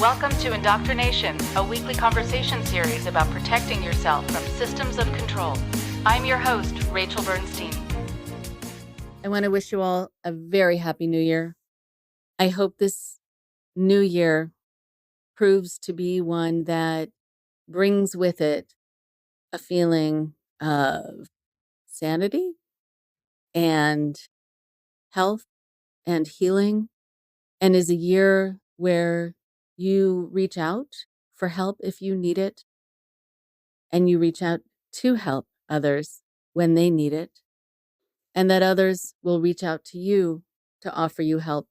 Welcome to Indoctrination, a weekly conversation series about protecting yourself from systems of control. I'm your host, Rachel Bernstein. I want to wish you all a very happy new year. I hope this new year proves to be one that brings with it a feeling of sanity and health and healing, and is a year where you reach out for help if you need it, and you reach out to help others when they need it, and that others will reach out to you to offer you help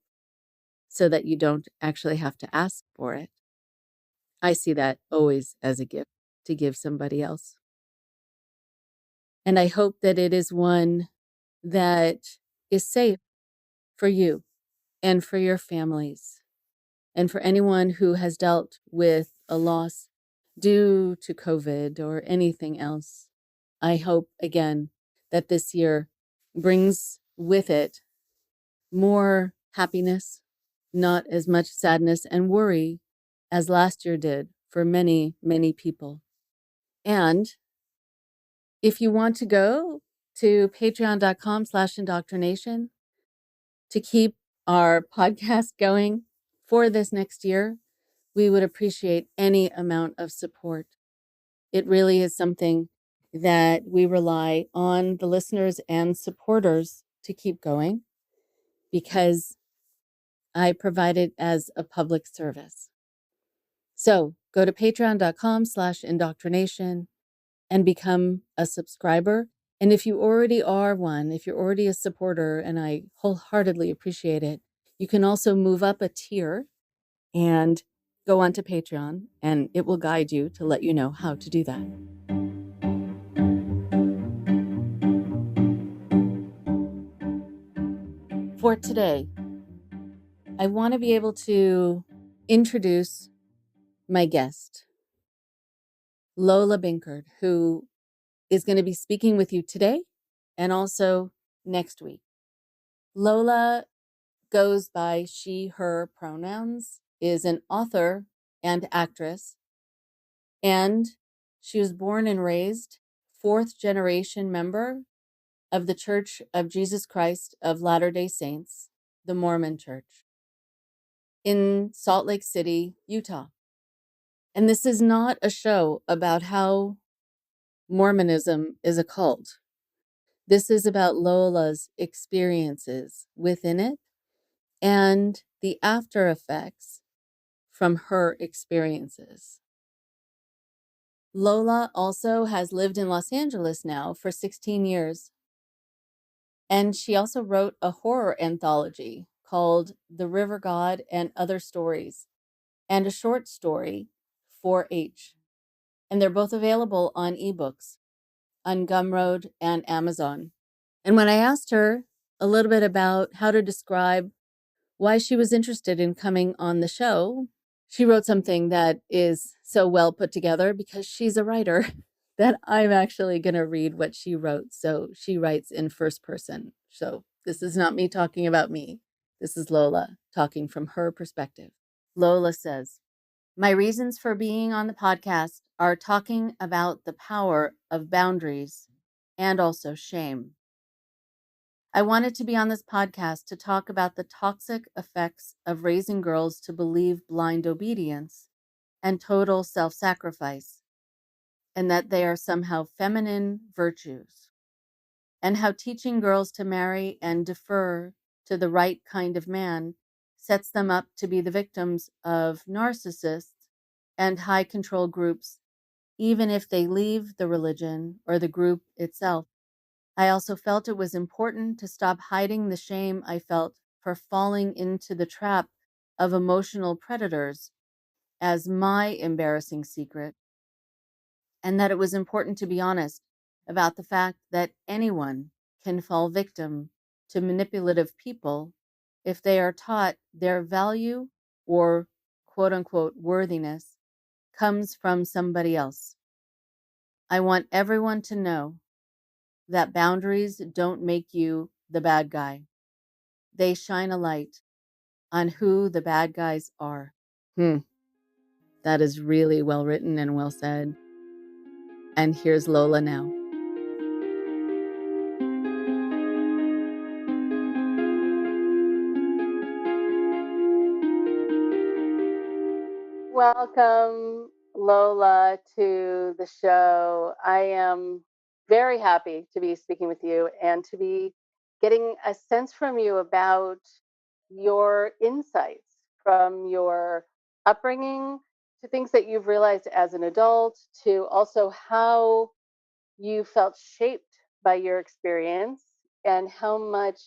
so that you don't actually have to ask for it. I see that always as a gift to give somebody else. And I hope that it is one that is safe for you and for your families and for anyone who has dealt with a loss due to COVID or anything else. I hope, again, that this year brings with it more happiness, not as much sadness and worry as last year did for many, many people. And if you want to go to patreon.com/indoctrination to keep our podcast going for this next year, we would appreciate any amount of support. It really is something that we rely on the listeners and supporters to keep going, because I provide it as a public service. So go to patreon.com/indoctrination and become a subscriber. And if you already are one, if you're already a supporter, and I wholeheartedly appreciate it, you can also move up a tier and go onto Patreon, and it will guide you to let you know how to do that. For today, I want to be able to introduce my guest, Lola Binkard, who is going to be speaking with you today and also next week. Lola goes by she, her pronouns, is an author and actress, and she was born and raised fourth generation member of the Church of Jesus Christ of Latter-day Saints, the Mormon Church, in Salt Lake City, Utah. And this is not a show about how Mormonism is a cult. This is about Lola's experiences within it and the after effects from her experiences. Lola also has lived in Los Angeles now for 16 years. And she also wrote a horror anthology called The River God and Other Stories, and a short story, 4-H. And they're both available on ebooks on Gumroad and Amazon. And when I asked her a little bit about how to describe why she was interested in coming on the show, she wrote something that is so well put together, because she's a writer, that I'm actually going to read what she wrote. So she writes in first person. So this is not me talking about me. This is Lola talking from her perspective. Lola says, "My reasons for being on the podcast are talking about the power of boundaries and also shame. I wanted to be on this podcast to talk about the toxic effects of raising girls to believe blind obedience and total self-sacrifice, and that they are somehow feminine virtues, and how teaching girls to marry and defer to the right kind of man sets them up to be the victims of narcissists and high control groups, even if they leave the religion or the group itself. I also felt it was important to stop hiding the shame I felt for falling into the trap of emotional predators as my embarrassing secret, and that it was important to be honest about the fact that anyone can fall victim to manipulative people if they are taught their value or quote-unquote worthiness comes from somebody else. I want everyone to know that boundaries don't make you the bad guy. They shine a light on who the bad guys are." That is really well written and well said. And here's Lola now. Welcome, Lola, to the show. I am very happy to be speaking with you and to be getting a sense from you about your insights from your upbringing to things that you've realized as an adult, to also how you felt shaped by your experience and how much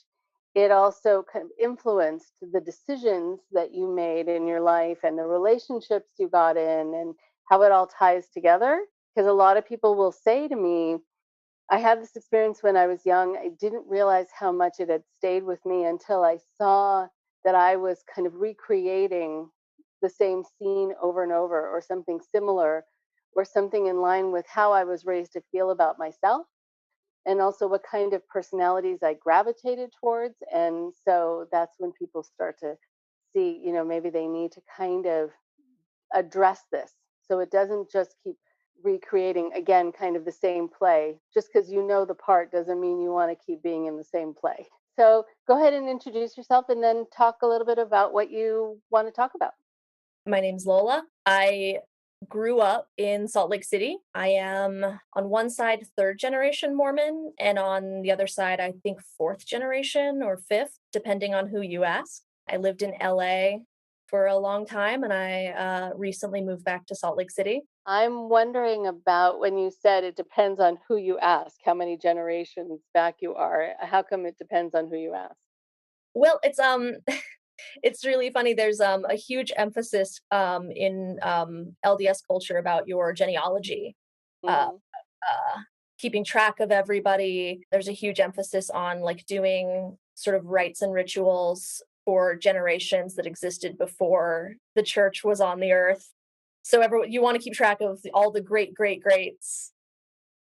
it also kind of influenced the decisions that you made in your life and the relationships you got in and how it all ties together. Because a lot of people will say to me, I had this experience when I was young. I didn't realize how much it had stayed with me until I saw that I was kind of recreating the same scene over and over, or something similar, or something in line with how I was raised to feel about myself, and also what kind of personalities I gravitated towards. And so that's when people start to see, maybe they need to kind of address this so it doesn't just keep recreating again kind of the same play. Just because you know the part doesn't mean you want to keep being in the same play. So go ahead and introduce yourself and then talk a little bit about what you want to talk about. My name's Lola. I grew up in Salt Lake City. I am on one side third generation Mormon, and on the other side, I think fourth generation or fifth, depending on who you ask. I lived in LA for a long time, and I recently moved back to Salt Lake City. I'm wondering about when you said it depends on who you ask, how many generations back you are. How come it depends on who you ask? Well, it's it's really funny. There's a huge emphasis in LDS culture about your genealogy. Uh, Hmm. Keeping track of everybody. There's a huge emphasis on like doing sort of rites and rituals for generations that existed before the church was on the earth. So everyone, you want to keep track of all the great great greats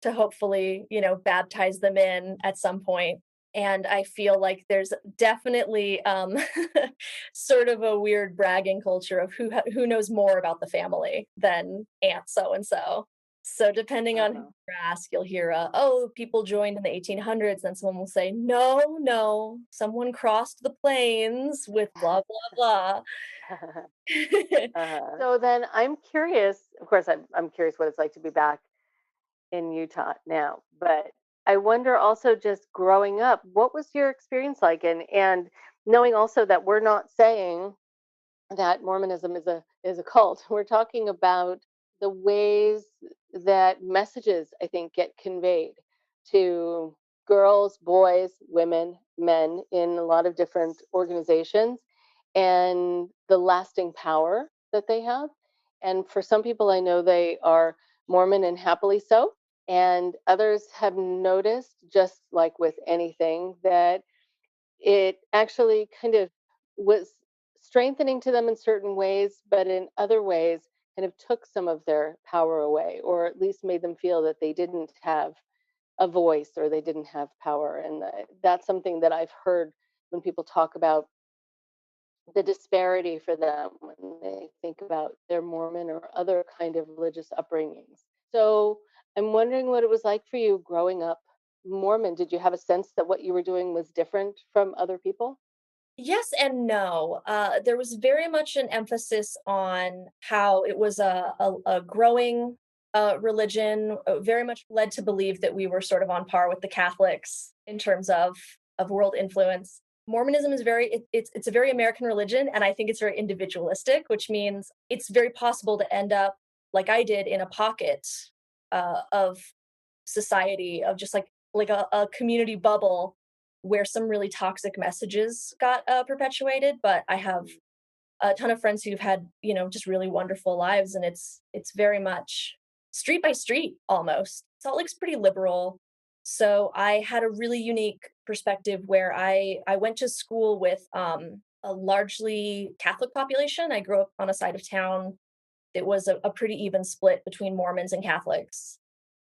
to hopefully, baptize them in at some point. And I feel like there's definitely sort of a weird bragging culture of who knows more about the family than Aunt so and so. So depending on who Uh-huh. you ask, you'll hear, "Oh, people joined in the 1800s." Then someone will say, "No, no, someone crossed the plains with blah blah blah." So then I'm curious, of course, I'm curious what it's like to be back in Utah now, but I wonder also, just growing up, what was your experience like? And knowing also that we're not saying that Mormonism is a cult. We're talking about the ways that messages, I think, get conveyed to girls, boys, women, men in a lot of different organizations, and the lasting power that they have. And for some people, I know they are Mormon and happily so. And others have noticed, just like with anything, that it actually kind of was strengthening to them in certain ways, but in other ways, kind of took some of their power away, or at least made them feel that they didn't have a voice or they didn't have power. And that's something that I've heard when people talk about the disparity for them when they think about their Mormon or other kind of religious upbringings. So I'm wondering what it was like for you growing up Mormon. Did you have a sense that what you were doing was different from other people? Yes and no. There was very much an emphasis on how it was a growing religion, very much led to believe that we were sort of on par with the Catholics in terms of world influence. Mormonism is it's a very American religion, and I think it's very individualistic, which means it's very possible to end up like I did in a pocket of society, of just like a community bubble where some really toxic messages got perpetuated. But I have a ton of friends who've had, just really wonderful lives, and it's very much street by street almost. Salt Lake's pretty liberal, so I had a really unique perspective where I went to school with a largely Catholic population. I grew up on a side of town that was a pretty even split between Mormons and Catholics.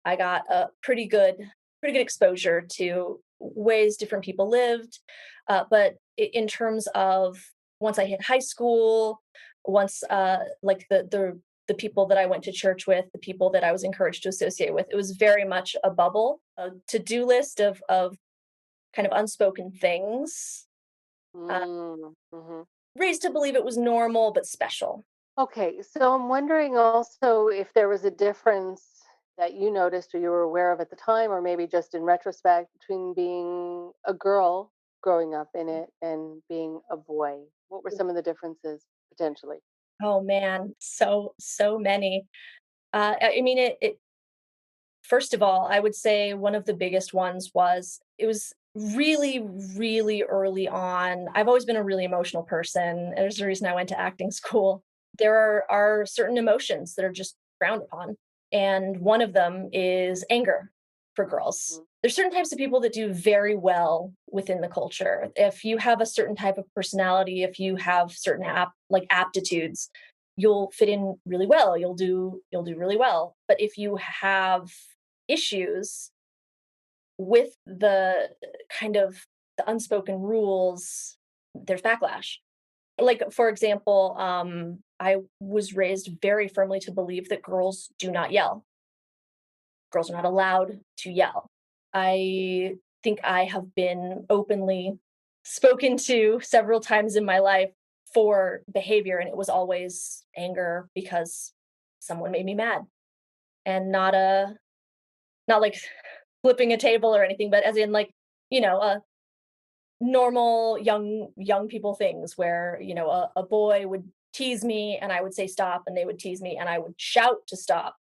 I got a pretty good exposure to ways different people lived. But in terms of once I hit high school, once like the the people that I went to church with, the people that I was encouraged to associate with. It was very much a bubble, a to-do list of kind of unspoken things, uh, Mm-hmm. raised to believe it was normal but special. Okay, so I'm wondering also if there was a difference that you noticed or you were aware of at the time, or maybe just in retrospect, between being a girl growing up in it and being a boy. What were some of the differences potentially? Oh man, so many. I mean, it first of all, I would say one of the biggest ones was it was really, really early on. I've always been a really emotional person. There's a reason I went to acting school. There are certain emotions that are just frowned upon. And one of them is anger for girls. Mhm. There's certain types of people that do very well within the culture. If you have a certain type of personality, if you have certain aptitudes, you'll fit in really well. You'll do really well. But if you have issues with the kind of the unspoken rules, there's backlash. Like, for example, I was raised very firmly to believe that girls do not yell. Girls are not allowed to yell. I think I have been openly spoken to several times in my life for behavior, and it was always anger because someone made me mad, and not like flipping a table or anything, but as in like, normal young people things where, a boy would tease me and I would say stop, and they would tease me and I would shout to stop.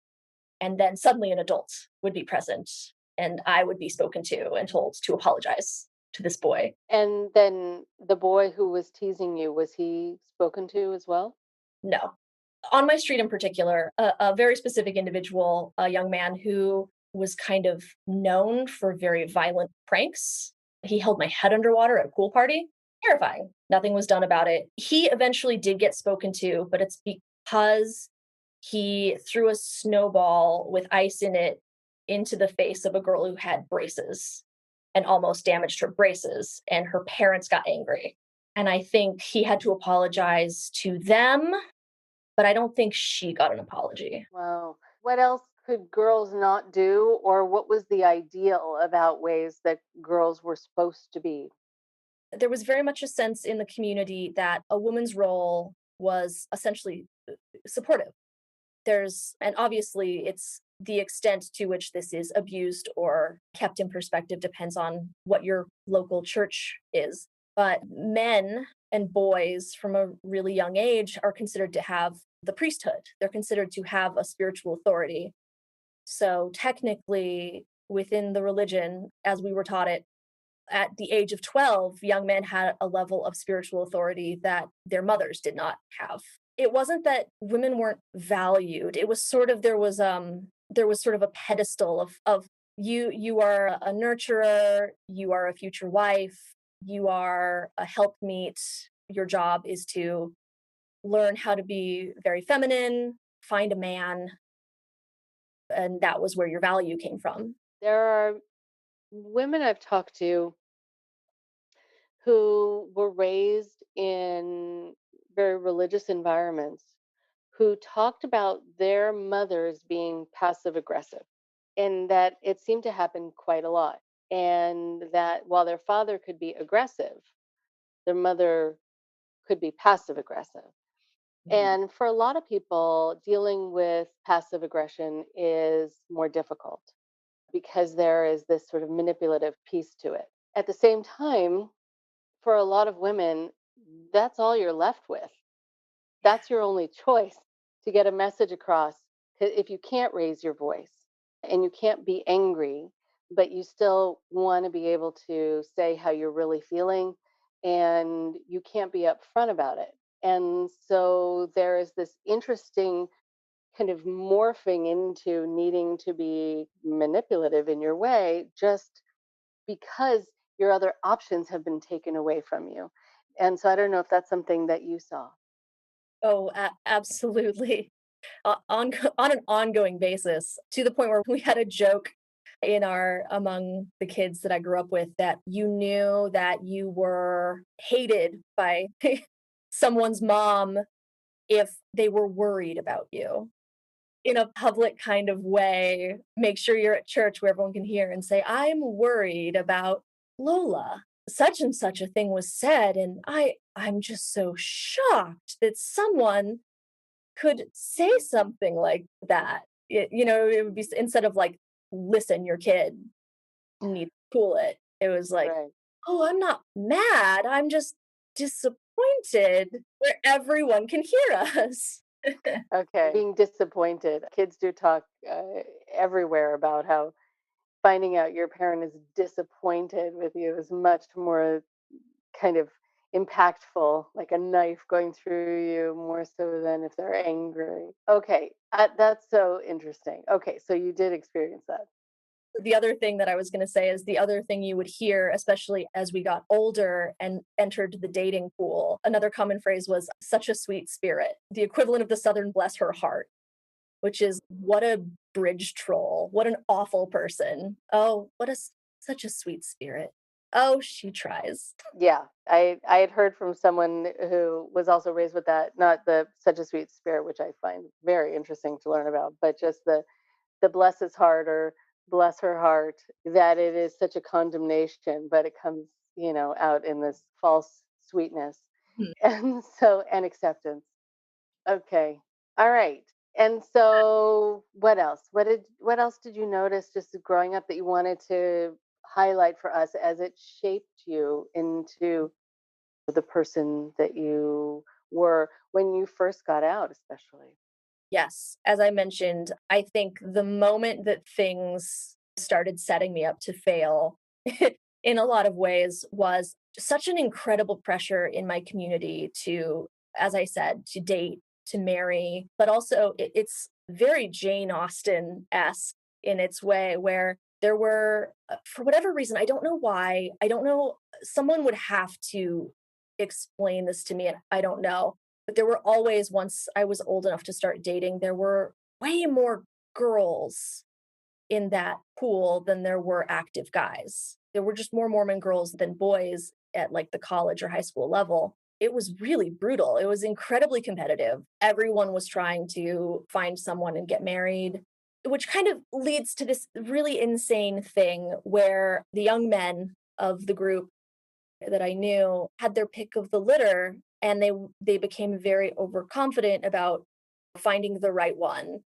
And then suddenly an adult would be present and I would be spoken to and told to apologize to this boy. And then the boy who was teasing you, was he spoken to as well? No. On my street in particular, a very specific individual, a young man who was kind of known for very violent pranks. He held my head underwater at a pool party. Terrifying. Nothing was done about it. He eventually did get spoken to, but it's because he threw a snowball with ice in it into the face of a girl who had braces and almost damaged her braces, and her parents got angry. And I think he had to apologize to them, but I don't think she got an apology. Wow. What else could girls not do, or what was the ideal about ways that girls were supposed to be? There was very much a sense in the community that a woman's role was essentially supportive. And obviously, it's the extent to which this is abused or kept in perspective depends on what your local church is. But men and boys from a really young age are considered to have the priesthood, they're considered to have a spiritual authority. So, technically, within the religion, as we were taught it, at the age of 12, young men had a level of spiritual authority that their mothers did not have. It wasn't that women weren't valued. It was sort of there was sort of a pedestal of you are a nurturer, you are a future wife, you are a helpmeet. Your job is to learn how to be very feminine, find a man, and that was where your value came from. There are women I've talked to who were raised in very religious environments who talked about their mothers being passive aggressive, and that it seemed to happen quite a lot. And that while their father could be aggressive, their mother could be passive aggressive. Mhm. And for a lot of people, dealing with passive aggression is more difficult because there is this sort of manipulative piece to it. At the same time, for a lot of women, that's all you're left with. That's your only choice to get a message across. If you can't raise your voice and you can't be angry, but you still want to be able to say how you're really feeling, and you can't be upfront about it. And so there is this interesting kind of morphing into needing to be manipulative in your way just because your other options have been taken away from you. And so I don't know if that's something that you saw. Oh, absolutely. On an ongoing basis, to the point where we had a joke in our among the kids that I grew up with that you knew that you were hated by someone's mom if they were worried about you in a public kind of way. Make sure you're at church where everyone can hear and say, I'm worried about Lola. Such and such a thing was said, and I'm just so shocked that someone could say something like that. It would be instead of like, listen, your kid needs to cool it. It was like, Right. oh, I'm not mad. I'm just disappointed where everyone can hear us. Okay. Being disappointed. Kids do talk everywhere about how finding out your parent is disappointed with you is much more kind of impactful, like a knife going through you, more so than if they're angry. Okay, that's so interesting. Okay, so you did experience that. The other thing that I was going to say is the other thing you would hear, especially as we got older and entered the dating pool, another common phrase was such a sweet spirit, the equivalent of the Southern bless her heart, which is what a bridge troll, what an awful person. Oh, such a sweet spirit. Oh, she tries. Yeah, I had heard from someone who was also raised with that, not the such a sweet spirit, which I find very interesting to learn about, but just the bless his heart or bless her heart, that it is such a condemnation, but it comes, out in this false sweetness. Hmm. And acceptance. Okay. All right. And so what else? What else did you notice just growing up that you wanted to highlight for us as it shaped you into the person that you were when you first got out, especially? Yes, as I mentioned, I think the moment that things started setting me up to fail in a lot of ways was such an incredible pressure in my community to, as I said, to date, to marry, but also it's very Jane Austen-esque in its way, where there were, for whatever reason, I don't know why, I don't know, someone would have to explain this to me, and I don't know, but there were always, once I was old enough to start dating, there were way more girls in that pool than there were active guys. There were just more Mormon girls than boys at like the college or high school level. It was really brutal. It was incredibly competitive. Everyone was trying to find someone and get married, which kind of leads to this really insane thing where the young men of the group that I knew had their pick of the litter, and they became very overconfident about finding the right one.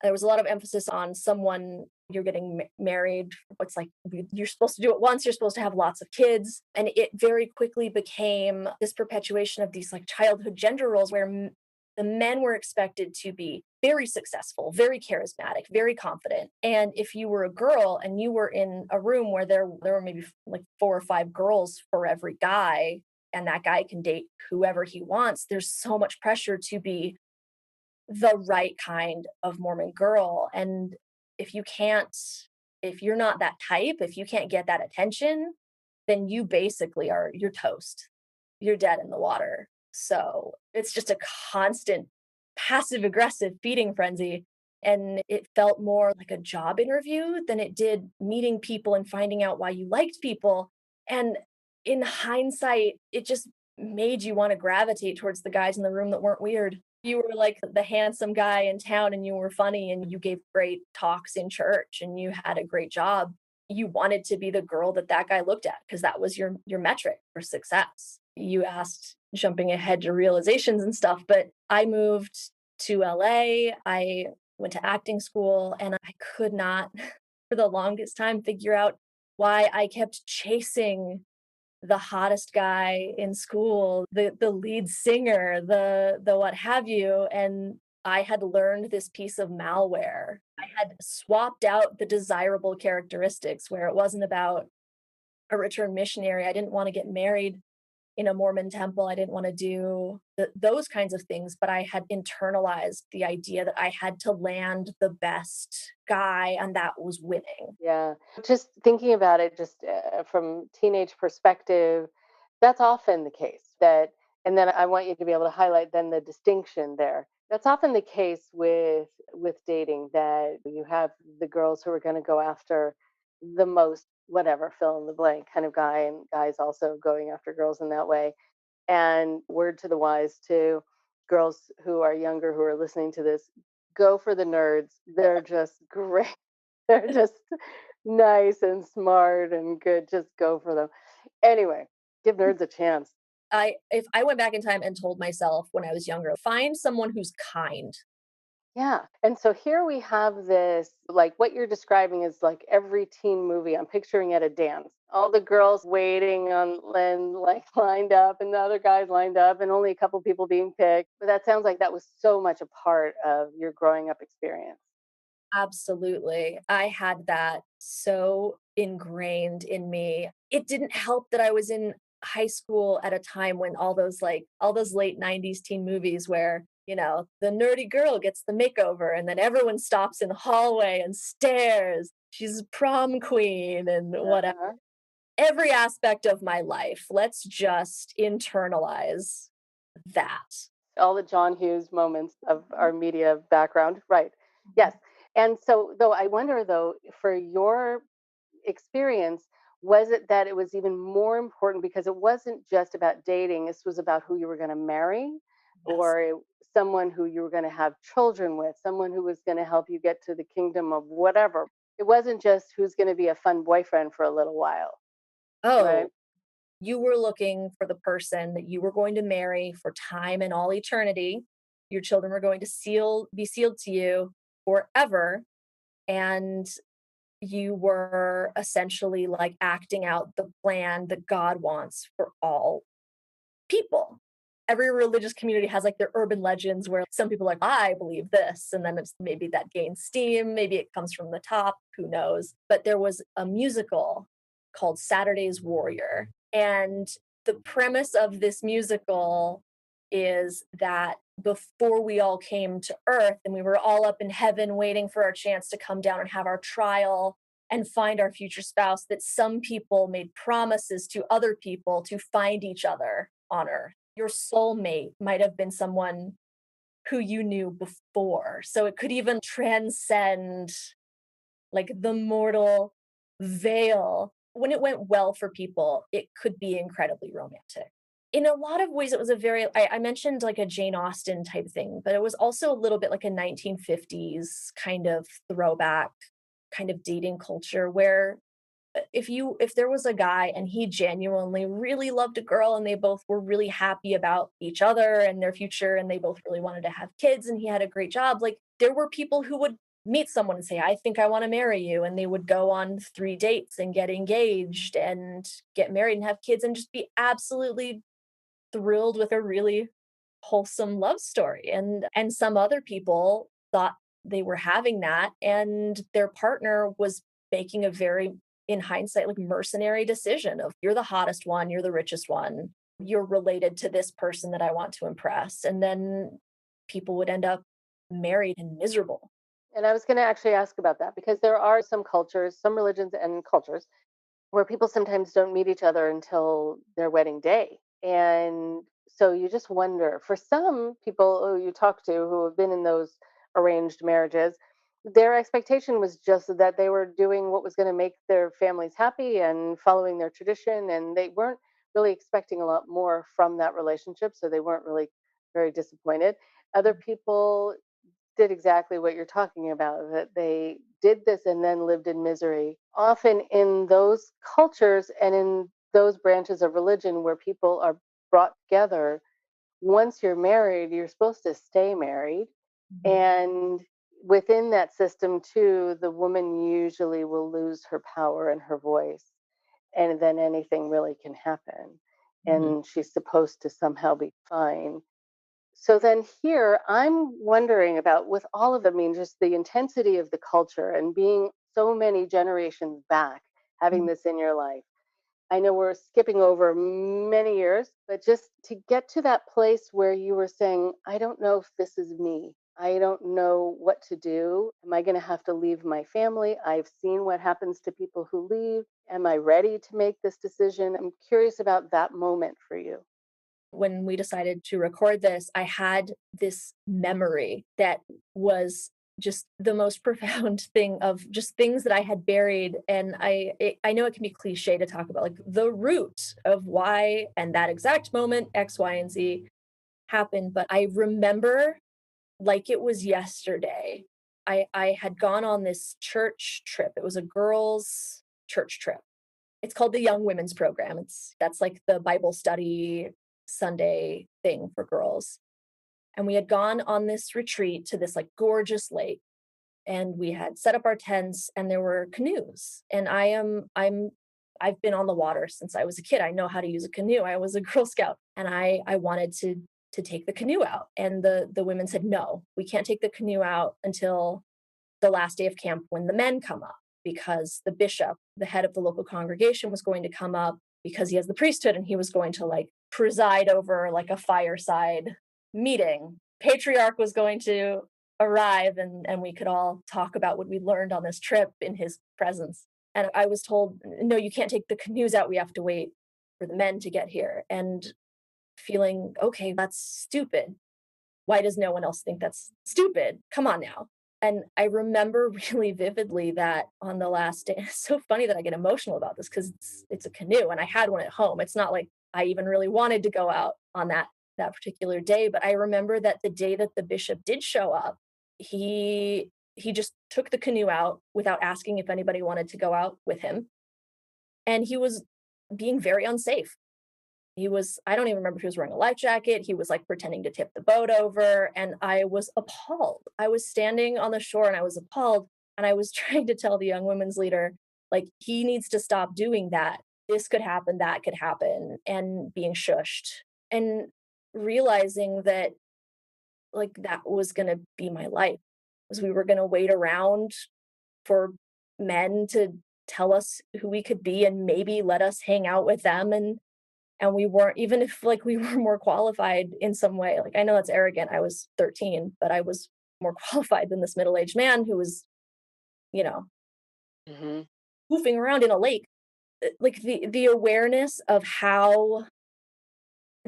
There was a lot of emphasis on someone, you're getting married. It's like you're supposed to do it once, you're supposed to have lots of kids. And it very quickly became this perpetuation of these like childhood gender roles where the men were expected to be very successful, very charismatic, very confident. And if you were a girl and you were in a room where there were maybe like 4 or 5 girls for every guy, and that guy can date whoever he wants, there's so much pressure to be the right kind of Mormon girl. And if you can't, if you're not that type, if you can't get that attention, then you basically you're toast. You're dead in the water. So it's just a constant passive aggressive feeding frenzy. And it felt more like a job interview than it did meeting people and finding out why you liked people. And in hindsight, it just made you want to gravitate towards the guys in the room that weren't weird. You were like the handsome guy in town and you were funny and you gave great talks in church and you had a great job. You wanted to be the girl that that guy looked at because that was your metric for success. You asked jumping ahead to realizations and stuff, but I moved to LA. I went to acting school and I could not for the longest time figure out why I kept chasing the hottest guy in school, the lead singer, the what have you. And I had learned this piece of malware. I had swapped out the desirable characteristics where it wasn't about a return missionary. I didn't want to get married in a Mormon temple. I didn't want to do those kinds of things, but I had internalized the idea that I had to land the best guy and that was winning. Yeah. Just thinking about it, just from teenage perspective, that's often the case. And then I want you to be able to highlight then the distinction there. That's often the case with dating, that you have the girls who are going to go after the most, whatever, fill in the blank kind of guy, and guys also going after girls in that way. And word to the wise to girls who are younger who are listening to this, go for the nerds. They're just great. They're just nice and smart and good. Just go for them. Anyway, give nerds a chance. If I went back in time and told myself when I was younger, find someone who's kind. Yeah. And so here we have this, like what you're describing is like every teen movie. I'm picturing at a dance. All the girls waiting on Len, like lined up, and the other guys lined up, and only a couple people being picked. But that sounds like that was so much a part of your growing up experience. Absolutely. I had that so ingrained in me. It didn't help that I was in high school at a time when all those late 90s teen movies where, the nerdy girl gets the makeover and then everyone stops in the hallway and stares. She's prom queen and whatever. Uh-huh. Every aspect of my life. Let's just internalize that. All the John Hughes moments of our media background. Right. Yes. And so, though, I wonder, though, for your experience, was it that it was even more important because it wasn't just about dating, this was about who you were going to marry Yes. or someone who you were going to have children with, someone who was going to help you get to the kingdom of whatever. It wasn't just who's going to be a fun boyfriend for a little while, right? Oh, you were looking for the person that you were going to marry for time and all eternity. Your children were going to be sealed to you forever. And you were essentially like acting out the plan that God wants for all people. Every religious community has like their urban legends where some people are like, I believe this. And then it's maybe that gains steam. Maybe it comes from the top. Who knows? But there was a musical called Saturday's Warrior. And the premise of this musical is that before we all came to earth and we were all up in heaven waiting for our chance to come down and have our trial and find our future spouse, that some people made promises to other people to find each other on earth. Your soulmate might have been someone who you knew before. So it could even transcend like the mortal veil. When it went well for people, it could be incredibly romantic. In a lot of ways, it was I mentioned like a Jane Austen type thing, but it was also a little bit like a 1950s kind of throwback kind of dating culture where if there was a guy and he genuinely really loved a girl and they both were really happy about each other and their future and they both really wanted to have kids and he had a great job, like there were people who would meet someone and say, I think I want to marry you, and they would go on 3 dates and get engaged and get married and have kids and just be absolutely thrilled with a really wholesome love story. And some other people thought they were having that and their partner was making a very, in hindsight, like mercenary decision of you're the hottest one, you're the richest one, you're related to this person that I want to impress. And then people would end up married and miserable. And I was going to actually ask about that because there are some cultures, some religions and cultures where people sometimes don't meet each other until their wedding day. And so you just wonder for some people who you talk to who have been in those arranged marriages, their expectation was just that they were doing what was going to make their families happy and following their tradition. And they weren't really expecting a lot more from that relationship. So they weren't really very disappointed. Other people did exactly what you're talking about, that they did this and then lived in misery. Often in those cultures and in those branches of religion where people are brought together, once you're married, you're supposed to stay married. Mhm. And within that system, too, the woman usually will lose her power and her voice. And then anything really can happen. Mhm. And she's supposed to somehow be fine. So then here I'm wondering about with all of them, I mean, just the intensity of the culture and being so many generations back, having Mhm. this in your life. I know we're skipping over many years, but just to get to that place where you were saying, I don't know if this is me. I don't know what to do. Am I going to have to leave my family? I've seen what happens to people who leave. Am I ready to make this decision? I'm curious about that moment for you. When we decided to record this, I had this memory that was just the most profound thing of just things that I had buried. And I know it can be cliche to talk about like the root of why and that exact moment X, Y, and Z happened, but I remember like it was yesterday. I had gone on this church trip. It was a girls' church trip. It's called the Young Women's Program. That's like the Bible study Sunday thing for girls. And we had gone on this retreat to this like gorgeous lake, and we had set up our tents, and there were canoes. And I've been on the water since I was a kid. I know how to use a canoe. I was a Girl Scout, and I wanted to take the canoe out. And the women said, no, we can't take the canoe out until the last day of camp when the men come up, because the bishop, the head of the local congregation, was going to come up because he has the priesthood, and he was going to like preside over like a fireside meeting. Patriarch was going to arrive, and we could all talk about what we learned on this trip in his presence. And I was told, no, you can't take the canoes out. We have to wait for the men to get here. And feeling, okay, that's stupid. Why does no one else think that's stupid? Come on now. And I remember really vividly that on the last day, it's so funny that I get emotional about this because it's a canoe and I had one at home. It's not like I even really wanted to go out on that particular day, but I remember that the day that the bishop did show up, he just took the canoe out without asking if anybody wanted to go out with him. And he was being very unsafe. I don't even remember if he was wearing a life jacket. He was like pretending to tip the boat over. And I was appalled. I was standing on the shore and I was appalled. And I was trying to tell the young women's leader, like, he needs to stop doing that. This could happen, that could happen, and being shushed. And realizing that, like, that was going to be my life, was we were going to wait around for men to tell us who we could be and maybe let us hang out with them. And we weren't, even if like we were more qualified in some way, like I know that's arrogant, I was 13, but I was more qualified than this middle-aged man who was, you know, Hmm. goofing around in a lake. Like the awareness of how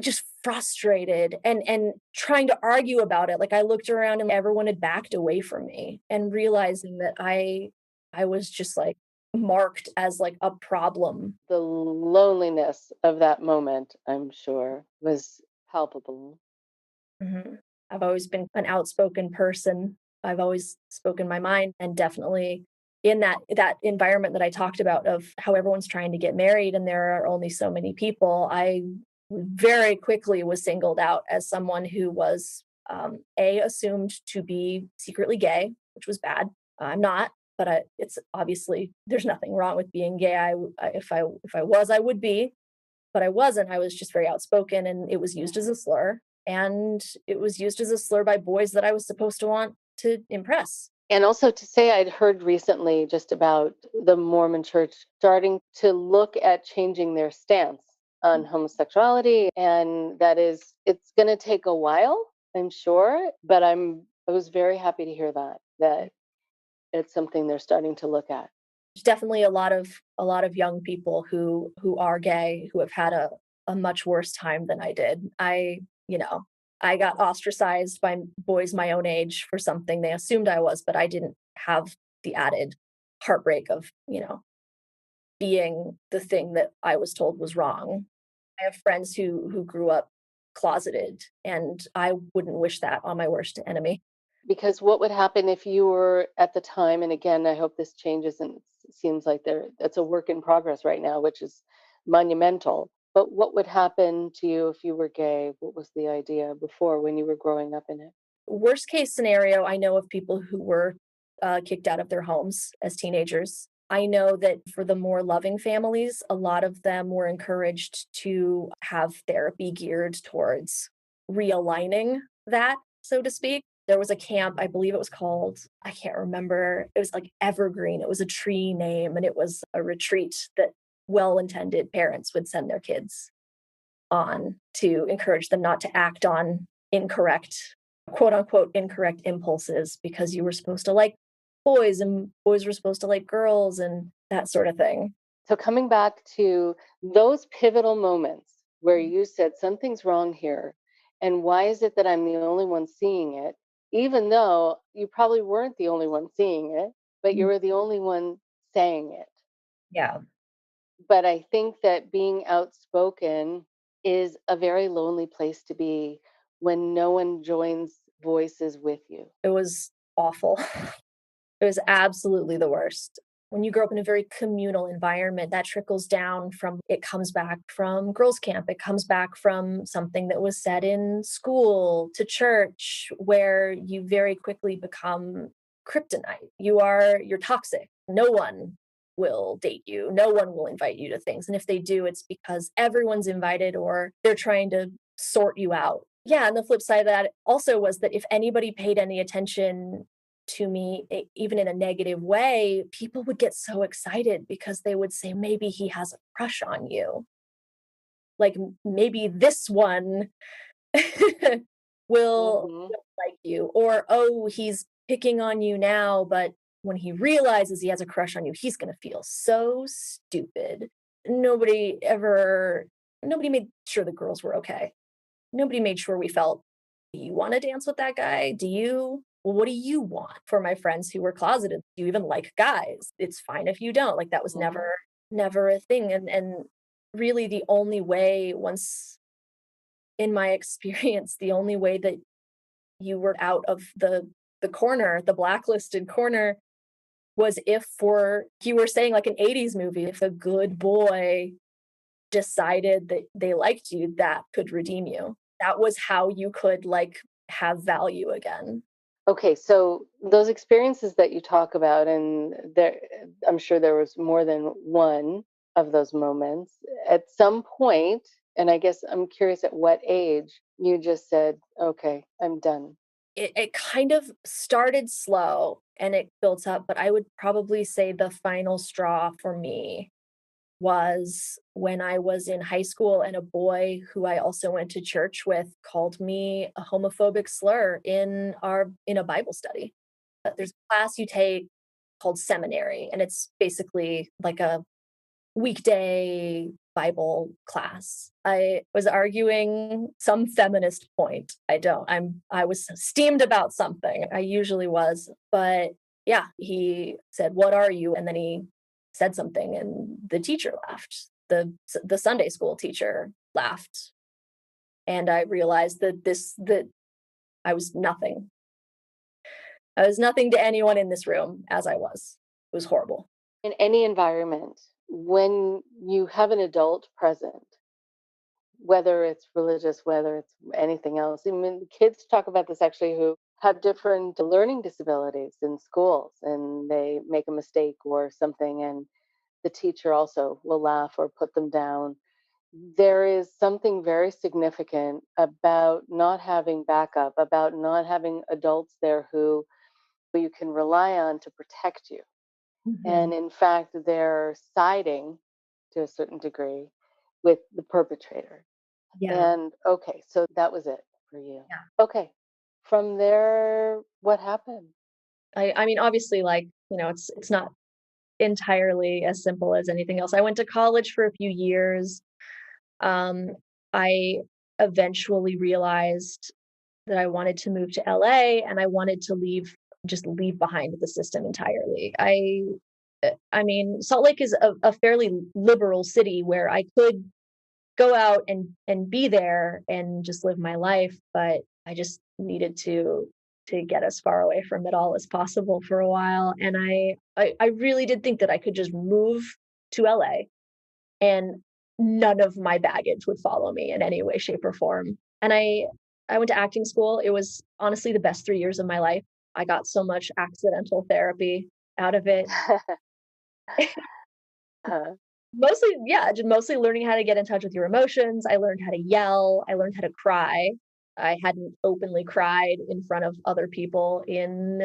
just frustrated and trying to argue about it, like I looked around and everyone had backed away from me, and realizing that I was just like marked as like a problem. The loneliness of that moment, I'm sure, was palpable. Mhm. I've always been an outspoken person. I've always spoken my mind, and definitely in that environment that I talked about of how everyone's trying to get married and there are only so many people, I very quickly was singled out as someone who was assumed to be secretly gay, which was bad. I'm not, but it's obviously there's nothing wrong with being gay. If I was, I would be, but I wasn't. I was just very outspoken, and it was used as a slur. And it was used as a slur by boys that I was supposed to want to impress. And also to say, I'd heard recently just about the Mormon church starting to look at changing their stance on homosexuality. And it's going to take a while, I'm sure, but I was very happy to hear that it's something they're starting to look at. There's definitely a lot of young people who are gay who have had a much worse time than I did. I got ostracized by boys my own age for something they assumed I was, but I didn't have the added heartbreak of, being the thing that I was told was wrong. I have friends who grew up closeted, and I wouldn't wish that on my worst enemy. Because what would happen if you were at the time, and again, I hope this changes, and it seems like that's a work in progress right now, which is monumental. But what would happen to you if you were gay? What was the idea before when you were growing up in it? Worst case scenario, I know of people who were kicked out of their homes as teenagers. I know that for the more loving families, a lot of them were encouraged to have therapy geared towards realigning that, so to speak. There was a camp, I believe it was called, I can't remember, it was like Evergreen. It was a tree name, and it was a retreat that well intended parents would send their kids on to encourage them not to act on incorrect, quote unquote, incorrect impulses because you were supposed to like boys and boys were supposed to like girls and that sort of thing. So coming back to those pivotal moments where you said something's wrong here, and why is it that I'm the only one seeing it, even though you probably weren't the only one seeing it, but you Mm. were the only one saying it. Yeah. But I think that being outspoken is a very lonely place to be when no one joins voices with you? It was awful. It was absolutely the worst. When you grow up in a very communal environment, that trickles down from it comes back from girls' camp, it comes back from something that was said in school to church, where you very quickly become kryptonite. You're toxic. No one will date you. No one will invite you to things. And if they do, it's because everyone's invited or they're trying to sort you out. Yeah, and the flip side of that also was that if anybody paid any attention to me, even in a negative way, people would get so excited because they would say, maybe he has a crush on you. Like, maybe this one Hmm. will like you. Or, oh, he's picking on you now, but when he realizes he has a crush on you, he's going to feel so stupid. Nobody ever, nobody made sure the girls were okay. Nobody made sure we felt, do you want to dance with that guy? Do you? Well, what do you want? For my friends who were closeted, do you even like guys? It's fine if you don't. Like, that was Hmm. never a thing. And really the only way, once in my experience, the only way that you were out of the corner, the blacklisted corner, was if, for you were saying, like an 80s movie, if a good boy decided that they liked you, that could redeem you. That was how you could, like, have value again. Okay, so those experiences that you talk about, and there, I'm sure there was more than one of those moments. At some point, and I guess I'm curious at what age you just said, "Okay, I'm done." It kind of started slow and it built up, but I would probably say the final straw for me was when I was in high school and a boy who I also went to church with called me a homophobic slur in a Bible study. There's a class you take called seminary, and it's basically like a weekday Bible class. I was arguing some feminist point. I was steamed about something. I usually was, but yeah, he said, "What are you?" And then he said something and the teacher laughed. The Sunday school teacher laughed, and I realized that I was nothing. I was nothing to anyone in this room as I was. It was horrible. In any environment, when you have an adult present, whether it's religious, whether it's anything else. I mean, kids talk about this actually who have different learning disabilities in schools and they make a mistake or something, and the teacher also will laugh or put them down. There is something very significant about not having backup, about not having adults there who you can rely on to protect you. And Mhm. in fact, they're siding to a certain degree with the perpetrator. Yeah. And okay, so that was it for you. Yeah. Okay. From there, what happened? I mean, obviously, like, it's not entirely as simple as anything else. I went to college for a few years. Um, I eventually realized that I wanted to move to LA and I wanted to leave behind the system entirely. I mean, Salt Lake is a fairly liberal city where I could go out and be there and just live my life, but I just needed to get as far away from it all as possible for a while. And I really did think that I could just move to LA and none of my baggage would follow me in any way, shape, or form. And I went to acting school. It was honestly the best 3 years of my life. I got so much accidental therapy out of it. Uh, Mostly, yeah, just mostly learning how to get in touch with your emotions. I learned how to yell. I learned how to cry. I hadn't openly cried in front of other people in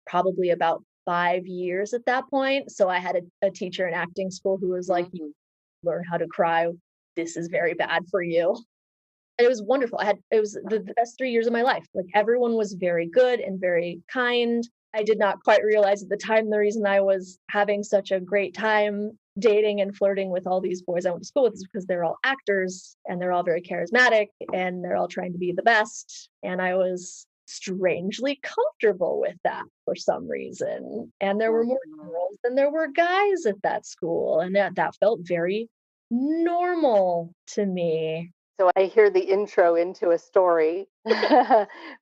probably about 5 years at that point. So I had a teacher in acting school who was like, "You mhm. learn how to cry. This is very bad for you." And it was wonderful. It was the best 3 years of my life. Like, everyone was very good and very kind. I did not quite realize at the time the reason I was having such a great time dating and flirting with all these boys I went to school with is because they're all actors and they're all very charismatic and they're all trying to be the best. And I was strangely comfortable with that for some reason. And there were more Mhm. girls than there were guys at that school. And that felt very normal to me. So I hear the intro into a story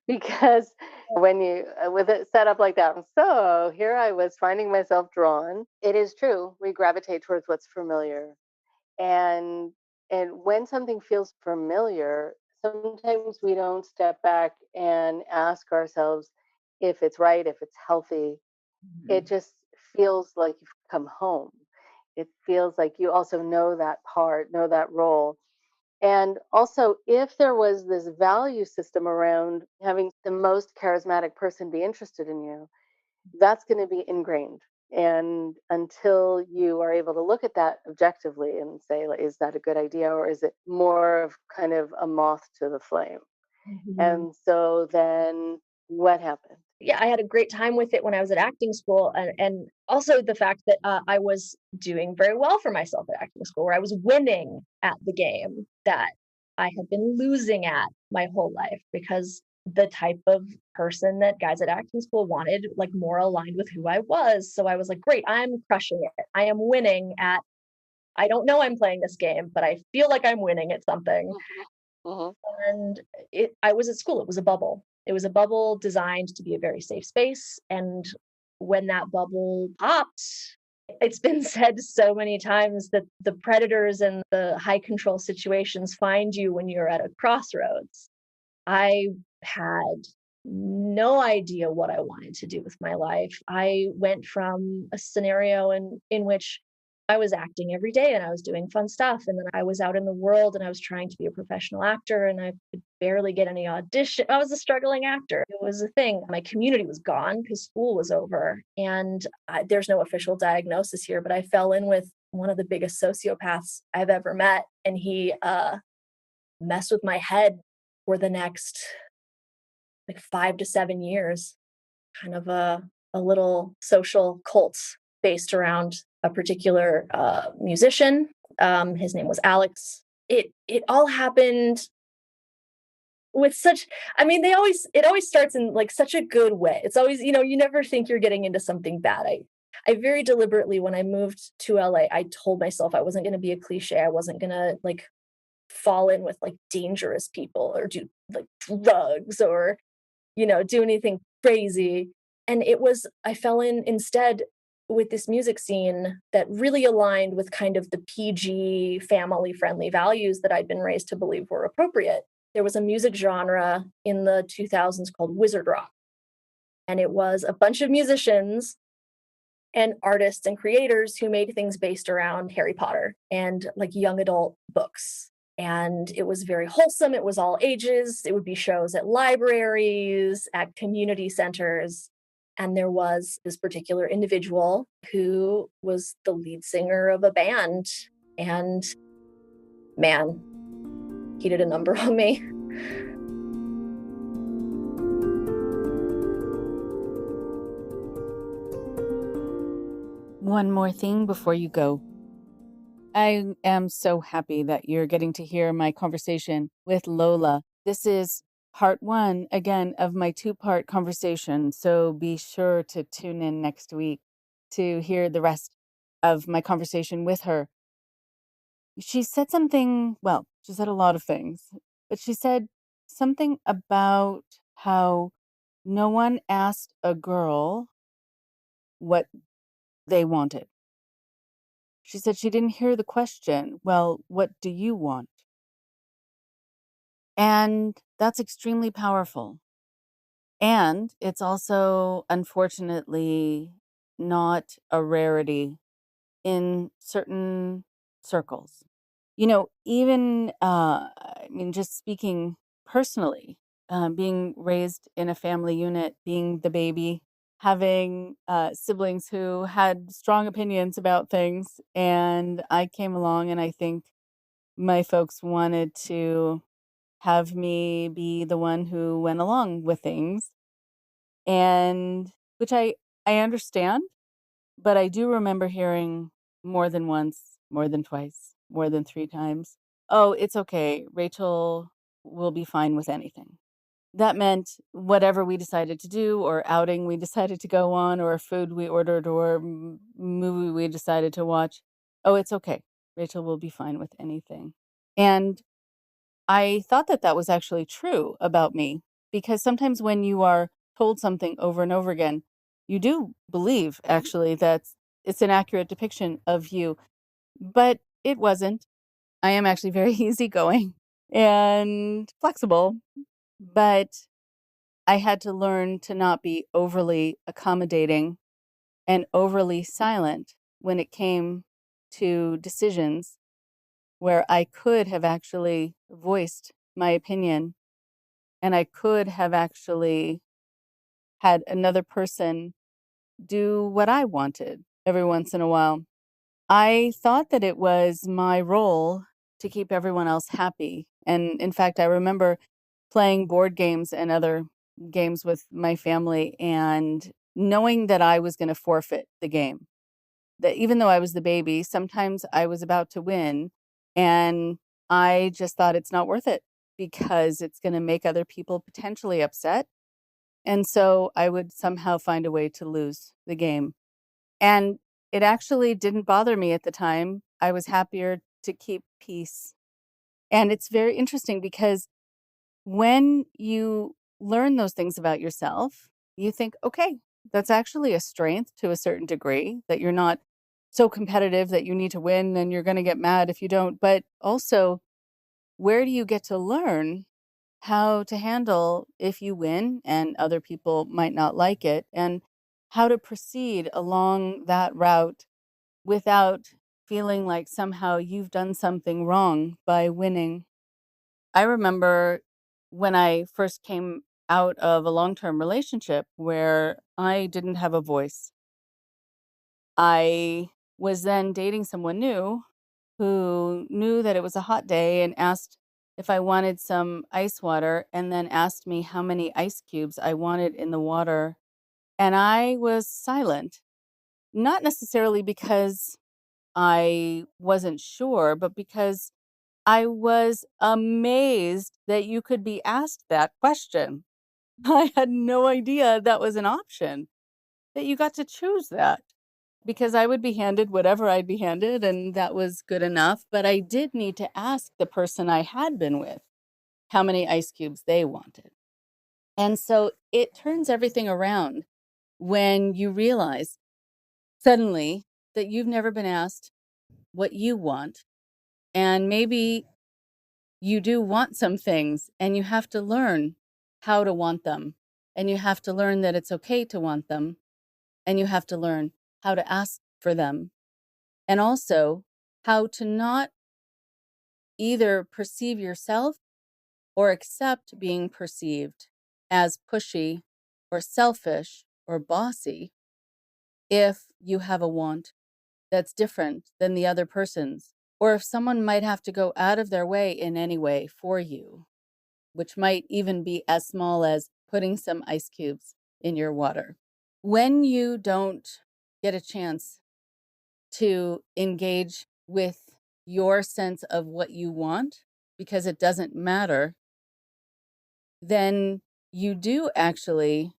because when you, with it set up like that, so here I was finding myself drawn. It is true. We gravitate towards what's familiar. And when something feels familiar, sometimes we don't step back and ask ourselves if it's right, if it's healthy. It just feels like you've come home. It feels like you also know that part, know that role. And also, if there was this value system around having the most charismatic person be interested in you, that's going to be ingrained. And until you are able to look at that objectively and say, like, is that a good idea? Or is it more of kind of a moth to the flame? Mhm. And so then what happened? Yeah, I had a great time with it when I was at acting school, and also the fact that I was doing very well for myself at acting school, where I was winning at the game that I had been losing at my whole life, because the type of person that guys at acting school wanted, like, more aligned with who I was. So I was like, great, I'm crushing it. I am winning at, I don't know I'm playing this game, but I feel like I'm winning at something. Mhm. Mhm. And I was at school, it was a bubble. It was a bubble designed to be a very safe space, and when that bubble popped, it's been said so many times that the predators and the high control situations find you when you're at a crossroads. I had no idea what I wanted to do with my life. I went from a scenario in which I was acting every day and I was doing fun stuff. And then I was out in the world and I was trying to be a professional actor and I could barely get any audition. I was a struggling actor. It was a thing. My community was gone because school was over. And there's no official diagnosis here, but I fell in with one of the biggest sociopaths I've ever met. And he messed with my head for the next like 5 to 7 years, kind of a little social cult based around a particular musician. His name was Alex. It all happened with such, I mean, it always starts in like such a good way. It's always, you never think you're getting into something bad. I very deliberately, when I moved to LA, I told myself I wasn't going to be a cliche. I wasn't going to like fall in with like dangerous people or do like drugs or do anything crazy. And I fell in instead with this music scene that really aligned with kind of the PG family friendly values that I'd been raised to believe were appropriate. There was a music genre in the 2000s called wizard rock, and it was a bunch of musicians and artists and creators who made things based around Harry Potter and like young adult books. And it was very wholesome. It was all ages. It would be shows at libraries, at community centers. And there was this particular individual who was the lead singer of a band. And man, he did a number on me. One more thing before you go. I am so happy that you're getting to hear my conversation with Lola. This is part one, again, of my two-part conversation. So be sure to tune in next week to hear the rest of my conversation with her. She said something, well, she said a lot of things, but she said something about how no one asked a girl what they wanted. She said she didn't hear the question, well, what do you want? And that's extremely powerful. And it's also, unfortunately, not a rarity in certain circles. Even, I mean, just speaking personally, being raised in a family unit, being the baby, having siblings who had strong opinions about things. And I came along and I think my folks wanted to have me be the one who went along with things. And which I understand, but I do remember hearing more than once, more than twice, more than 3 times. Oh, it's okay. Rachel will be fine with anything. That meant whatever we decided to do, or outing we decided to go on, or food we ordered, or movie we decided to watch. Oh, it's okay. Rachel will be fine with anything. And I thought that that was actually true about me, because sometimes when you are told something over and over again, you do believe actually that it's an accurate depiction of you, but it wasn't. I am actually very easygoing and flexible, but I had to learn to not be overly accommodating and overly silent when it came to decisions where I could have actually voiced my opinion and I could have actually had another person do what I wanted every once in a while. I thought that it was my role to keep everyone else happy. And in fact, I remember playing board games and other games with my family and knowing that I was going to forfeit the game. That even though I was the baby, sometimes I was about to win and I just thought it's not worth it because it's going to make other people potentially upset. And so I would somehow find a way to lose the game. And it actually didn't bother me at the time. I was happier to keep peace. And it's very interesting because when you learn those things about yourself, you think, okay, that's actually a strength to a certain degree, that you're not so competitive that you need to win and you're going to get mad if you don't. But also, where do you get to learn how to handle if you win and other people might not like it, and how to proceed along that route without feeling like somehow you've done something wrong by winning? I remember when I first came out of a long-term relationship where I didn't have a voice. I was then dating someone new who knew that it was a hot day and asked if I wanted some ice water and then asked me how many ice cubes I wanted in the water. And I was silent, not necessarily because I wasn't sure, but because I was amazed that you could be asked that question. I had no idea that was an option, that you got to choose that, because I would be handed whatever I'd be handed, and that was good enough. But I did need to ask the person I had been with how many ice cubes they wanted. And so it turns everything around when you realize suddenly that you've never been asked what you want. And maybe you do want some things and you have to learn how to want them. And you have to learn that it's okay to want them. And you have to learn how to ask for them. And also how to not either perceive yourself or accept being perceived as pushy or selfish or bossy if you have a want that's different than the other person's, or if someone might have to go out of their way in any way for you, which might even be as small as putting some ice cubes in your water. When you don't get a chance to engage with your sense of what you want because it doesn't matter, then you do actually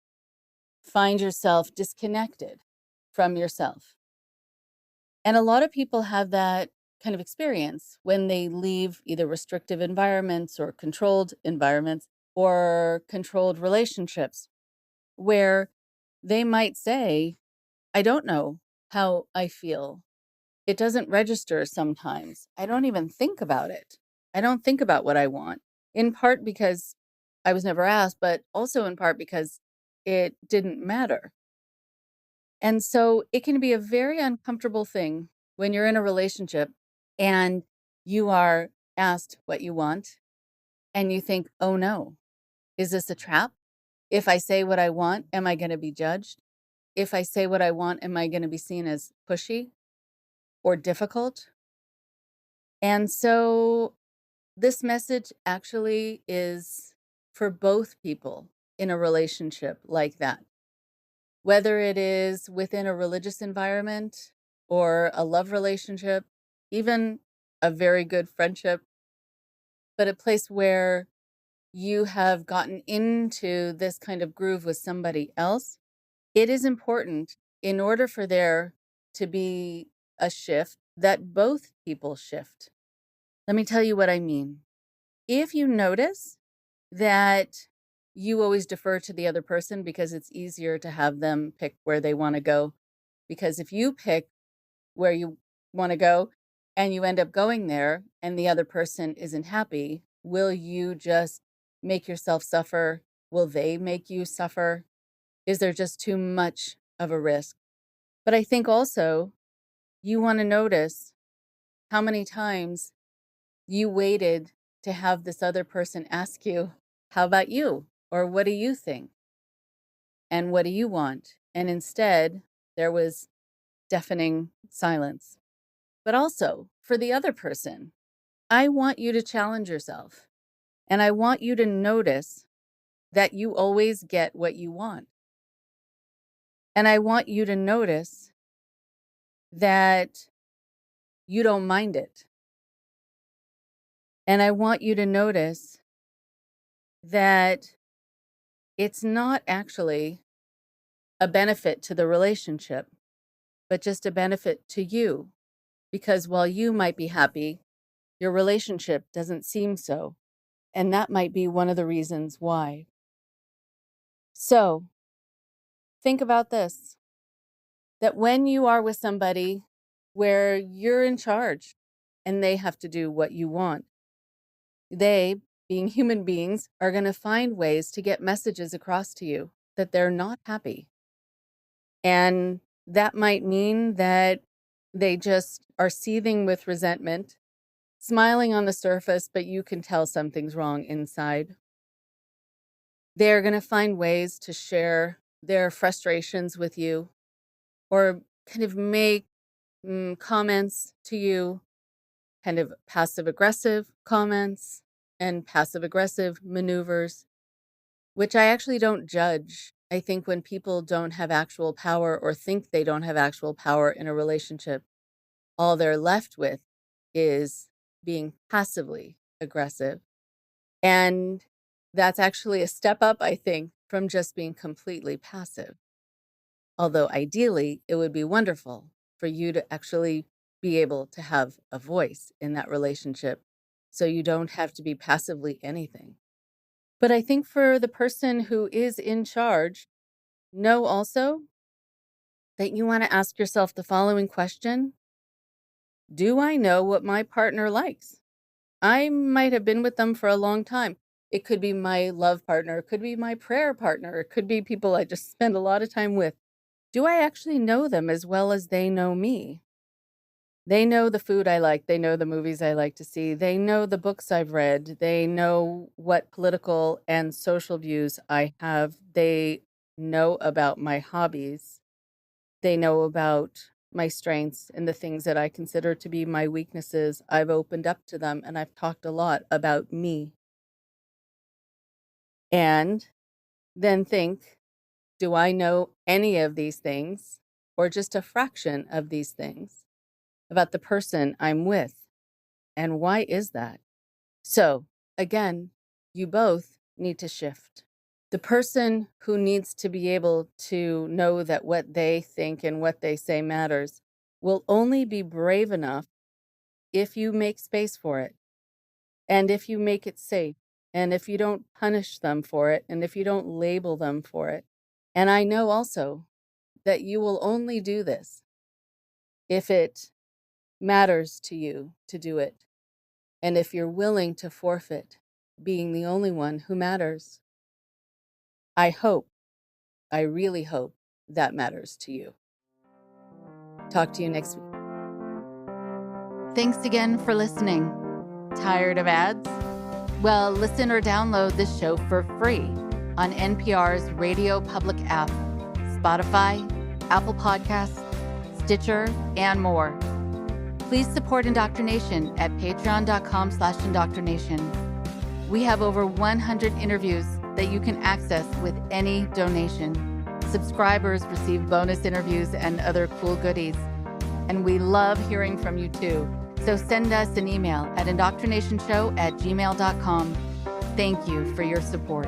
find yourself disconnected from yourself. And a lot of people have that kind of experience when they leave either restrictive environments or controlled environments or controlled relationships, where they might say, I don't know how I feel. It doesn't register sometimes. I don't even think about it. I don't think about what I want, in part because I was never asked, but also in part because it didn't matter. And so it can be a very uncomfortable thing when you're in a relationship and you are asked what you want and you think, oh no, is this a trap? If I say what I want, am I going to be judged? If I say what I want, am I going to be seen as pushy or difficult? And so this message actually is for both people in a relationship like that, whether it is within a religious environment or a love relationship, even a very good friendship, but a place where you have gotten into this kind of groove with somebody else. It is important, in order for there to be a shift, that both people shift. Let me tell you what I mean. if you notice that you always defer to the other person because it's easier to have them pick where they want to go, because if you pick where you want to go and you end up going there and the other person isn't happy, will you just make yourself suffer? Will they make you suffer? Is there just too much of a risk? But I think also you want to notice how many times you waited to have this other person ask you, how about you? Or what do you think? And what do you want? And instead, there was deafening silence. But also, for the other person, I want you to challenge yourself. And I want you to notice that you always get what you want. And I want you to notice that you don't mind it. And I want you to notice that it's not actually a benefit to the relationship, but just a benefit to you. Because while you might be happy, your relationship doesn't seem so. And that might be one of the reasons why. So, think about this, that when you are with somebody where you're in charge and they have to do what you want, they, being human beings, are going to find ways to get messages across to you that they're not happy. And that might mean that they just are seething with resentment, smiling on the surface, but you can tell something's wrong inside. They're going to find ways to share their frustrations with you or kind of make comments to you, kind of passive-aggressive comments and passive-aggressive maneuvers, which I actually don't judge. I think when people don't have actual power or think they don't have actual power in a relationship, all they're left with is being passively aggressive. And that's actually a step up, I think, from just being completely passive. Although ideally, it would be wonderful for you to actually be able to have a voice in that relationship so you don't have to be passively anything. But I think for the person who is in charge, know also that you want to ask yourself the following question: do I know what my partner likes? I might have been with them for a long time. It could be my love partner, it could be my prayer partner, it could be people I just spend a lot of time with. Do I actually know them as well as they know me? They know the food I like. They know the movies I like to see. They know the books I've read. They know what political and social views I have. They know about my hobbies. They know about my strengths and the things that I consider to be my weaknesses. I've opened up to them and I've talked a lot about me. And then think, do I know any of these things or just a fraction of these things about the person I'm with? And why is that? So, again, you both need to shift. The person who needs to be able to know that what they think and what they say matters will only be brave enough if you make space for it, and if you make it safe, and if you don't punish them for it, and if you don't label them for it. And I know also that you will only do this if it matters to you to do it, and if you're willing to forfeit being the only one who matters. I really hope that matters to you. Talk to you next week. Thanks again for listening. Tired of ads? Well, listen or download this show for free on NPR's Radio Public app, Spotify, Apple Podcasts, Stitcher, and more. Please support Indoctrination at patreon.com/indoctrination. We have over 100 interviews that you can access with any donation. Subscribers receive bonus interviews and other cool goodies. And we love hearing from you too. So send us an email at indoctrinationshow@gmail.com. Thank you for your support.